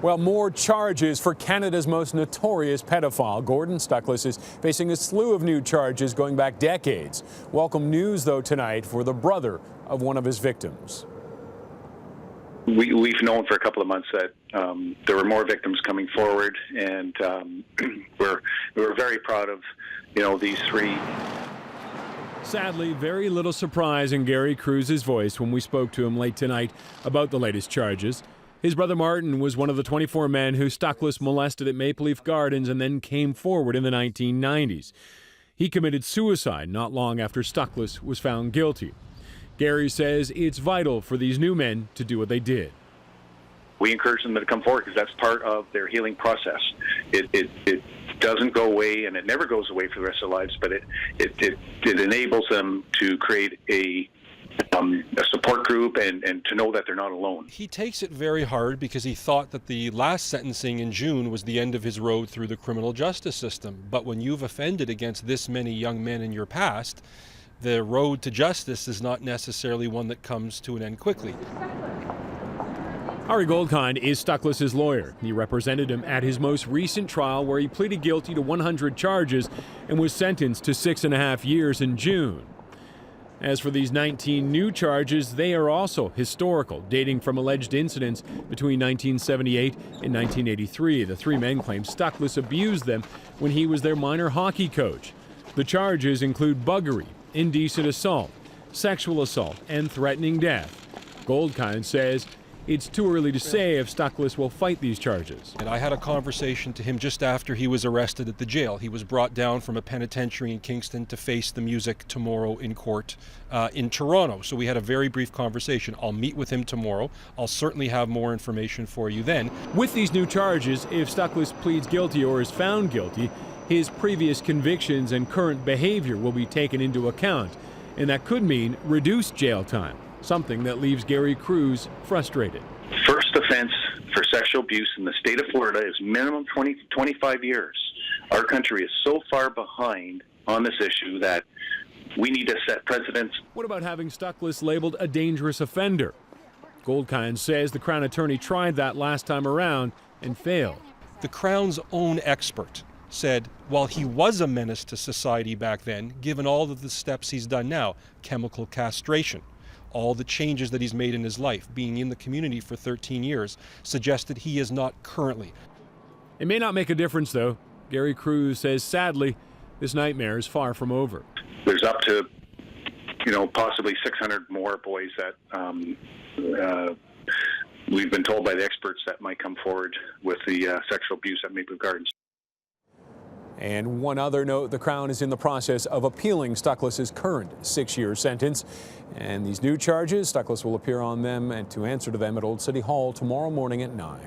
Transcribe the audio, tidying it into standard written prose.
Well, more charges for Canada's most notorious pedophile. Gordon Stuckless is facing a slew of new charges going back decades. Welcome news, though, tonight for the brother of one of his victims. We've known for a couple of months that there were more victims coming forward, and we're very proud of, these three. Sadly, very little surprise in Gary Cruz's voice when we spoke to him late tonight about the latest charges. His brother Martin was one of the 24 men who Stuckless molested at Maple Leaf Gardens and then came forward in the 1990s. He committed suicide not long after Stuckless was found guilty. Gary says it's vital for these new men to do what they did. We encourage them to come forward because that's part of their healing process. It doesn't go away, and it never goes away for the rest of their lives, but it enables them to create a support group and to know that they're not alone. He takes it very hard because he thought that the last sentencing in June was the end of his road through the criminal justice system. But when you've offended against this many young men in your past, the road to justice is not necessarily one that comes to an end quickly. Ari Goldkind is Stuckless's lawyer. He represented him at his most recent trial, where he pleaded guilty to 100 charges and was sentenced to 6.5 years in June. As for these 19 new charges, they are also historical, dating from alleged incidents between 1978 and 1983. The three men claim Stuckless abused them when he was their minor hockey coach. The charges include buggery, indecent assault, sexual assault, and threatening death. Goldkind says it's too early to say if Stuckless will fight these charges. And I had a conversation to him just after he was arrested at the jail. He was brought down from a penitentiary in Kingston to face the music tomorrow in court in Toronto. So we had a very brief conversation. I'll meet with him tomorrow. I'll certainly have more information for you then. With these new charges, if Stuckless pleads guilty or is found guilty, his previous convictions and current behavior will be taken into account, and that could mean reduced jail time, something that leaves Gary Cruz frustrated. First offense for sexual abuse in the state of Florida is minimum 25 years. Our country is so far behind on this issue that we need to set precedents. What about having Stuckless labeled a dangerous offender? Goldkind says the Crown attorney tried that last time around and failed. The Crown's own expert said while he was a menace to society back then, given all of the steps he's done now, chemical castration, all the changes that he's made in his life, being in the community for 13 years, suggested he is not currently. It may not make a difference, though. Gary Cruz says, sadly, this nightmare is far from over. There's up to, possibly 600 more boys that we've been told by the experts that might come forward with the sexual abuse at Maple Leaf Gardens. And one other note, the Crown is in the process of appealing Stuckless's current 6-year sentence. And these new charges, Stuckless will appear on them and to answer to them at Old City Hall tomorrow morning at 9.